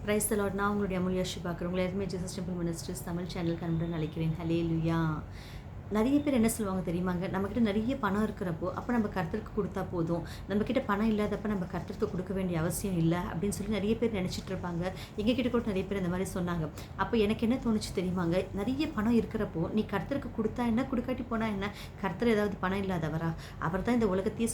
Price the Lord. நான் உங்களுடைய அமுல்யா பார்க்குறேன். உங்களை எதுவுமே ஜீசஸ் டெம்பிள் மினிஸ்ட்ரிஸ் தமிழ் சேனலுக்கு அன்புடன் அழைக்கிறேன். ஹல்லேலூயா. நிறைய பேர் என்ன சொல்லுவாங்க தெரியுமாங்க, நம்மக்கிட்ட நிறைய பணம் இருக்கிறப்போ அப்போ நம்ம கர்த்தருக்கு கொடுத்தா போதும், நம்மக்கிட்ட பணம் இல்லாதப்ப நம்ம கர்த்தருக்கு கொடுக்க வேண்டிய அவசியம் இல்லை அப்படின்னு சொல்லி நிறைய பேர் நினச்சிட்டு இருப்பாங்க. எங்ககிட்ட கூட நிறைய பேர் இந்த மாதிரி சொன்னாங்க. அப்போ எனக்கு என்ன தோணுச்சு தெரியுமாங்க, நிறைய பணம் இருக்கிறப்போ நீ கர்த்தருக்கு கொடுத்தா என்ன, கொடுக்காட்டி போனால் என்ன? கர்த்தர் ஏதாவது பணம் இல்லாதவரா? அவர் தான் இந்த உலகத்தையே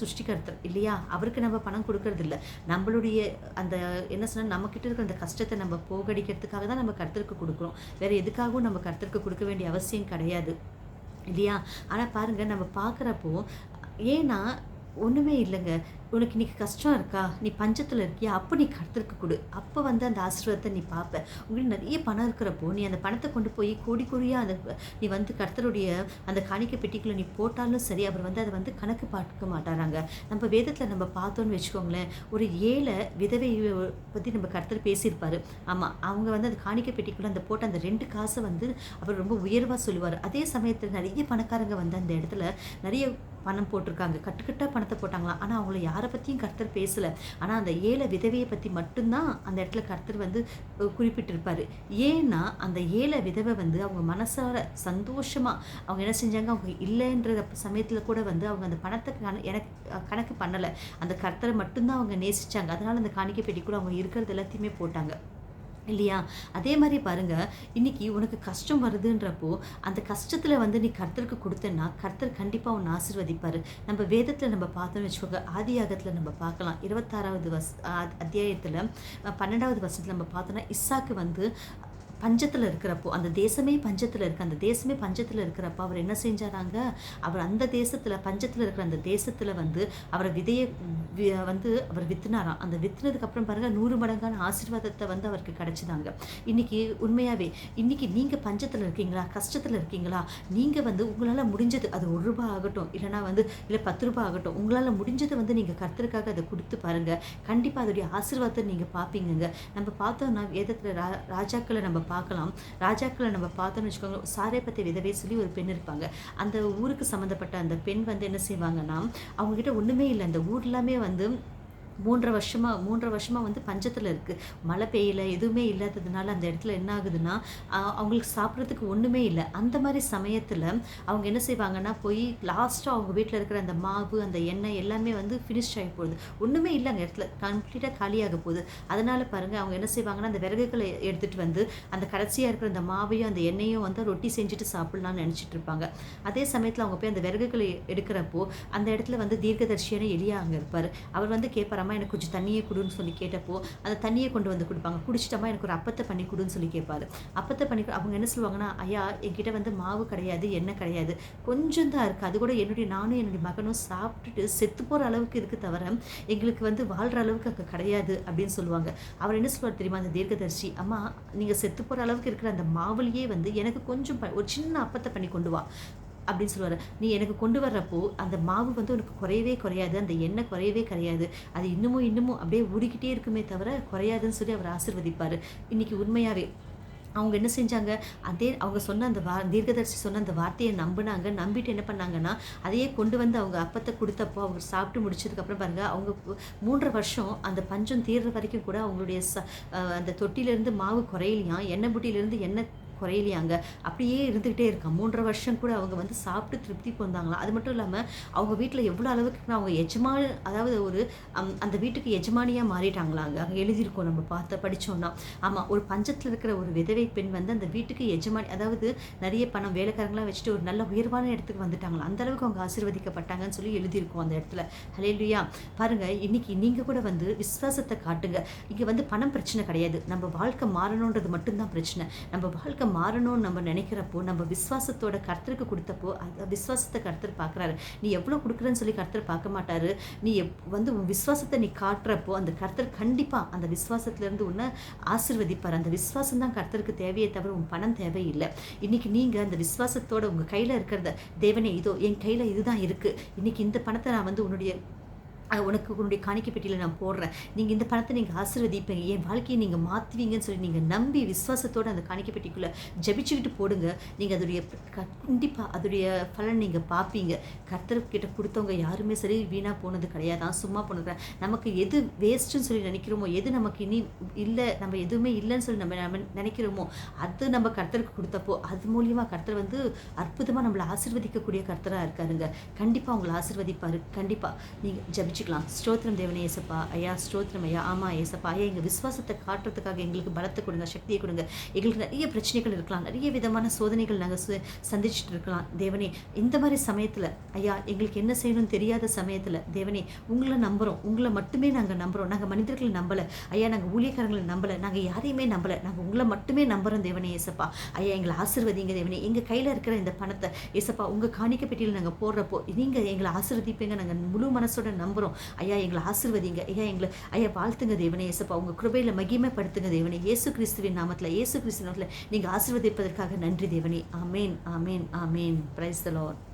சுஷ்டி கர்த்தர் இல்லையா? அவருக்கு நம்ம பணம் கொடுக்கறது இல்லை. நம்மளுடைய அந்த என்ன சொன்னால் நம்மக்கிட்ட இருக்கிற அந்த கஷ்டத்தை நம்ம போகடிக்கிறதுக்காக தான் நம்ம கர்த்தருக்கு கொடுக்குறோம். வேறு எதுக்காகவும் நம்ம கர்த்தருக்கு கொடுக்க வேண்டிய அவசியம் கிடையாது இல்லையா? ஆனால் பாருங்கள், நம்ம பார்க்குறப்போ ஏன்னா ஒன்றுமே இல்லைங்க. உனக்கு இன்றைக்கி கஷ்டம் இருக்கா, நீ பஞ்சத்தில் இருக்கியா, அப்போ நீ கர்த்தருக்கு கொடு. அப்போ வந்து அந்த ஆசீர்வாதத்தை நீ பார்ப்ப. உங்களுக்கு நிறைய பணம் இருக்கிறப்போ நீ அந்த பணத்தை கொண்டு போய் கோடி கோடியாக நீ வந்து கர்த்தருடைய அந்த காணிக்கை பெட்டிக்குள்ளே நீ போட்டாலும் சரி, அவர் வந்து அதை வந்து கணக்கு பார்க்க மாட்டாராங்க. நம்ம வேதத்தில் நம்ம பார்த்தோன்னு வச்சுக்கோங்களேன், ஒரு ஏழை விதவை பற்றி நம்ம கர்த்தர் பேசியிருப்பார். ஆமாம், அவங்க வந்து அந்த காணிக்கை பெட்டிக்குள்ளே அந்த போட்ட அந்த 2 காசை வந்து அவர் ரொம்ப உயர்வாக சொல்லுவார். அதே சமயத்தில் நிறைய பணக்காரங்க வந்து அந்த இடத்துல நிறைய பணம் போட்டிருக்காங்க, கட்டுக்கட்டாக பணத்தை போட்டாங்களாம். ஆனால் அவங்கள யாரை பற்றியும் கர்த்தர் பேசலை. ஆனால் அந்த ஏழை விதவையை பற்றி மட்டும்தான் அந்த இடத்துல கர்த்தர் வந்து குறிப்பிட்டிருப்பார். ஏன்னா அந்த ஏழை விதவை வந்து அவங்க மனசார சந்தோஷமாக அவங்க என்ன செஞ்சாங்க, அவங்க இல்லைன்ற சமயத்தில் கூட வந்து அவங்க அந்த பணத்தை கணக்கு பண்ணலை. அந்த கர்த்தரை மட்டும்தான் அவங்க நேசித்தாங்க. அதனால் அந்த காணிக்கை பெட்டி கூட அவங்க இருக்கிறது எல்லாத்தையுமே போட்டாங்க இல்லையா? அதே மாதிரி பாருங்கள், இன்றைக்கி உனக்கு கஷ்டம் வருதுன்றப்போ அந்த கஷ்டத்தில் வந்து நீ கர்த்தருக்கு கொடுத்தேன்னா கர்த்தர் கண்டிப்பாக உன்னை ஆசீர்வதிப்பார். நம்ம வேதத்தில் நம்ம பார்த்தோன்னு வச்சுக்கோங்க, ஆதியாகத்தில் நம்ம பார்க்கலாம். 26வது அத்தியாயத்தில் 12வது வசனத்தில் நம்ம பார்த்தோன்னா, இசாக்கு வந்து பஞ்சத்தில் இருக்கிறப்போ, அந்த தேசமே பஞ்சத்தில் இருக்குது, அந்த தேசமே பஞ்சத்தில் இருக்கிறப்போ அவர் என்ன செஞ்சாராங்க, அவர் அந்த தேசத்தில் பஞ்சத்தில் இருக்கிற அந்த தேசத்தில் வந்து அவரை விதையை வந்து அவர் விற்றுனாராம். அந்த விற்றுனதுக்கப்புறம் பாருங்கள், 100 மடங்கான ஆசீர்வாதத்தை வந்து அவருக்கு கிடச்சிதாங்க. இன்றைக்கி உண்மையாகவே இன்றைக்கி நீங்கள் பஞ்சத்தில் இருக்கீங்களா, கஷ்டத்தில் இருக்கீங்களா, நீங்கள் வந்து உங்களால் முடிஞ்சது, அது ₹1 ஆகட்டும், இல்லைனா வந்து இல்லை ₹10 ஆகட்டும், உங்களால் முடிஞ்சதை வந்து நீங்கள் கர்த்தருக்காக அதை கொடுத்து பாருங்கள். கண்டிப்பாக அதோடைய ஆசீர்வாதத்தை நீங்கள் பார்ப்பீங்கங்க. நம்ம பார்த்தோம்னா வேதத்தில் ராஜாக்களை நம்ம பார்க்கலாம். ராஜாக்களை நம்ம பார்த்தோம்னு வச்சுக்கோங்க, சாரேபத்தை விதவை சொல்லி ஒரு பெண் இருப்பாங்க. அந்த ஊருக்கு சம்மந்தப்பட்ட அந்த பெண் வந்து என்ன செய்வாங்கன்னா, அவங்ககிட்ட ஒன்றுமே இல்லை. அந்த ஊர் எல்லாமே வந்து 3 வருஷமாக வந்து பஞ்சத்தில் இருக்குது. மழை பெய்யல, எதுவுமே இல்லாததுனால அந்த இடத்துல என்ன ஆகுதுன்னா, அவங்களுக்கு சாப்பிட்றதுக்கு ஒன்றுமே இல்லை. அந்த மாதிரி சமயத்தில் அவங்க என்ன செய்வாங்கன்னா, போய் லாஸ்ட்டாக அவங்க வீட்டில் இருக்கிற அந்த மாவு, அந்த எண்ணெய் எல்லாமே வந்து ஃபினிஷ் ஆகி போகுது. ஒன்றுமே இல்லை, அந்த இடத்துல கம்ப்ளீட்டாக காலியாக போகுது. அதனால் பாருங்கள், அவங்க என்ன செய்வாங்கன்னா, அந்த விறகுகளை எடுத்துகிட்டு வந்து அந்த கடைசியாக இருக்கிற அந்த மாவையும் அந்த எண்ணெயும் வந்து ரொட்டி செஞ்சுட்டு சாப்பிட்லான்னு நினச்சிட்டு இருப்பாங்க. அதே சமயத்தில் அவங்க போய் அந்த விறகுகளை எடுக்கிறப்போ அந்த இடத்துல வந்து தீர்க்கதரிசியான எலியா அங்கே இருப்பார். அவர் வந்து கேட்பார், எனக்கு கொஞ்சம் தண்ணியை கொடுன்னு சொல்லி கேட்டப்போ அந்த தண்ணியை கொண்டு வந்து கொடுப்பாங்க. குடிச்சிட்டமா எனக்கு ஒரு அப்பத்தை பண்ணி கொடுன்னு சொல்லி கேட்பாரு. அப்பத்தை பண்ணி அவங்க என்ன சொல்லுவாங்கன்னா, ஐயா என்கிட்ட வந்து மாவு கிடையாது, எண்ணெய் கிடையாது, கொஞ்சம் தான் இருக்குது, அது கூட நானும் என்னுடைய மகனும் சாப்பிட்டுட்டு செத்து போகிற அளவுக்கு இருக்குது, தவிர எங்களுக்கு வந்து வாழ்கிற அளவுக்கு அங்கே கிடையாது அப்படின்னு சொல்லுவாங்க. அவர் என்ன சொல்லுவார் தெரியுமா, அந்த தீர்க்கதரிசி, அம்மா நீங்கள் செத்து போகிற அளவுக்கு இருக்கிற அந்த மாவுலேயே வந்து எனக்கு கொஞ்சம் ஒரு சின்ன அப்பத்தை பண்ணி கொண்டு வா அப்படின்னு சொல்லுவார். நீ எனக்கு கொண்டு வர்றப்போ அந்த மாவு வந்து உனக்கு குறையவே குறையாது, அந்த எண்ணெய் குறையவே கிடையாது, அது இன்னமும் அப்படியே ஊறிக்கிட்டே இருக்குமே தவிர குறையாதுன்னு சொல்லி அவர் ஆசீர்வதிப்பார். இன்றைக்கி உண்மையாகவே அவங்க என்ன செஞ்சாங்க, அதே அவங்க சொன்ன அந்த தீர்க்கதரிசி சொன்ன அந்த வார்த்தையை நம்பினாங்க. நம்பிட்டு என்ன பண்ணாங்கன்னா, அதையே கொண்டு வந்து அவங்க அப்பத்தை கொடுத்தப்போ அவங்க சாப்பிட்டு முடிச்சதுக்கப்புறம் பாருங்கள், அவங்க 3 வருஷம் அந்த பஞ்சம் தீர்ற வரைக்கும் கூட அவங்களுடைய அந்த தொட்டியிலேருந்து மாவு குறையிலையாம், எண்ணெய் புட்டியிலேருந்து எண்ணெய் குறையிலையாங்க, அப்படியே இருந்துக்கிட்டே இருக்கான். 3 வருஷம் கூட அவங்க வந்து சாப்பிட்டு திருப்தி பொந்தாங்களாம். அது மட்டும் இல்லாமல் அவங்க வீட்டில் எவ்வளோ அளவுக்கு அவங்க அதாவது ஒரு அந்த வீட்டுக்கு எஜமானியாக மாறிட்டாங்களாங்க. அங்கே எழுதியிருக்கோம், நம்ம படித்தோம்னா. ஆமாம், ஒரு பஞ்சத்தில் இருக்கிற ஒரு விதவை பெண் வந்து அந்த வீட்டுக்கு எஜமானி, அதாவது நிறைய பணம் வேலைக்காரங்களாம் வச்சுட்டு ஒரு நல்ல உயர்வான இடத்துக்கு வந்துட்டாங்களாம். அந்த அளவுக்கு அவங்க ஆசீர்வதிக்கப்பட்டாங்கன்னு சொல்லி எழுதியிருக்கோம் அந்த இடத்துல. ஹல்லேலூயா. பாருங்கள், இன்னைக்கு நீங்கள் கூட வந்து விசுவாசத்தை காட்டுங்க. இங்கே வந்து பணம் பிரச்சனை கிடையாது, நம்ம வாழ்க்கை மாறணுன்றது மட்டும்தான் பிரச்சனை. நம்ம வாழ்க்கை மாறணும்னு நம்ம நினைக்கிறப்போ, நம்ம விசுவாசத்தோட கர்த்தருக்கு கொடுத்தப்போ அந்த விசுவாசத்தை கர்த்தர் பார்க்குறாரு. நீ எவ்வளோ கொடுக்குறன்னு சொல்லி கர்த்தர் பார்க்க மாட்டாரு. நீ வந்து உன் விசுவாசத்தை நீ காட்டுறப்போ அந்த கர்த்தர் கண்டிப்பாக அந்த விசுவாசத்துலேருந்து உன்னை ஆசீர்வதிப்பார். அந்த விசுவாசம் தான் கர்த்தருக்கு தேவையே தவிர உன் பணம் தேவையில்லை. இன்றைக்கி நீங்கள் அந்த விசுவாசத்தோட உங்கள் கையில் இருக்கிறத, தேவனே இதோ என் கையில் இதுதான் இருக்குது, இன்றைக்கி இந்த பணத்தை நான் வந்து உன்னுடைய உனக்கு உன்னுடைய காணிக்கை பெட்டியில நான் போடுறேன். நீங்க இந்த பணத்த நீங்க ஆசீர்வதிப்பீங்க. என் வாழ்க்கைய நீங்க மாத்துவீங்கன்னு சொல்லி நீங்க நம்பி விசுவாசத்தோட அந்த காணிக்கை பெட்டிக்குள்ள ஜெபிச்சுக்கிட்டு போடுங்க. நீங்க அதோடைய கண்டிப்பா அதோடைய பலன் நீங்க பார்ப்பீங்க. கர்த்தர்கிட்ட குடுத்தவங்க யாருமே சரி வீணா போனது கிடையாதாம். சும்மா போனது கிடையாது. நமக்கு எது வேஸ்ட்டுன்னு சொல்லி நினைக்கிறோமோ, எது நமக்கு இனி இல்ல, நம்ம எதுவுமே இல்லன்னு சொல்லி நம்ம நம்ம நினைக்கிறோமோ, அது நம்ம கர்த்தருக்கு குடுத்தப்போ, அது மூலியமா கர்த்தர் வந்து அற்புதமா நம்மள ஆசீர்வதிக்கக்கூடிய கர்த்தரா இருக்காருங்க. கண்டிப்பா உங்கள ஆசீர்வதிப்பாரு. கண்டிப்பா. நீங்க ஜெபிச்சுக்கலாம். ஸ்தோத்திரம் தேவனே இயேசப்பா. ஐயா ஸ்தோத்திரம் ஐயா. ஆமா இயேசப்பா. ஐயா எங்க விசுவாசத்த காட்டுறதுக்காக எங்களுக்கு பலத்த கொடுங்க, சக்திய கொடுங்க. எங்களுக்கு நிறைய பிரச்சனைகள் இருக்கலாம். நிறைய விதமான சோதனைகள் நாங்க சந்திச்சுட்டு இருக்கலாம். தேவனே இந்த மாரி சமயத்துல ஐயா எங்களுக்கு என்ன செய்யணும்னு தெரியாத சமயத்துல தேவனே உங்கள நம்புறோம். உங்கள மட்டுமே நாங்க நம்புறோம். நாங்க மனிதர்கள நம்பல. ஐயா நாங்க ஊழியக்காரங்கள நம்பல. நாங்க யாரையுமே நம்பல. நாங்க உங்கள மட்டுமே நம்புறோம் தேவனே இயேசப்பா. ஐயா எங்கள ஆசீர்வதிங்க தேவனே. எங்க கையில இருக்கிற இந்த பணத்த இயேசப்பா உங்க காணிக்கை பெட்டியில நாங்க போடுறப்போ நீங்க எங்கள ஆசீர்வதிப்பீங்க. நாங்க முழு மனசோட நம்புறோம். ஐயா எங்கள ஆசீர்வதிங்க. ஐயா வாழ்த்துங்க தேவனே இயேசப்பா. உங்க கிருபையில மகிமைப்படுத்துங்க தேவனே. இயேசு கிறிஸ்துவின் நாமத்துல நீங்க ஆசீர்வதிப்பதற்காக நன்றி தேவனே. ஆமென் ஆமென் ஆமென். Praise the Lord.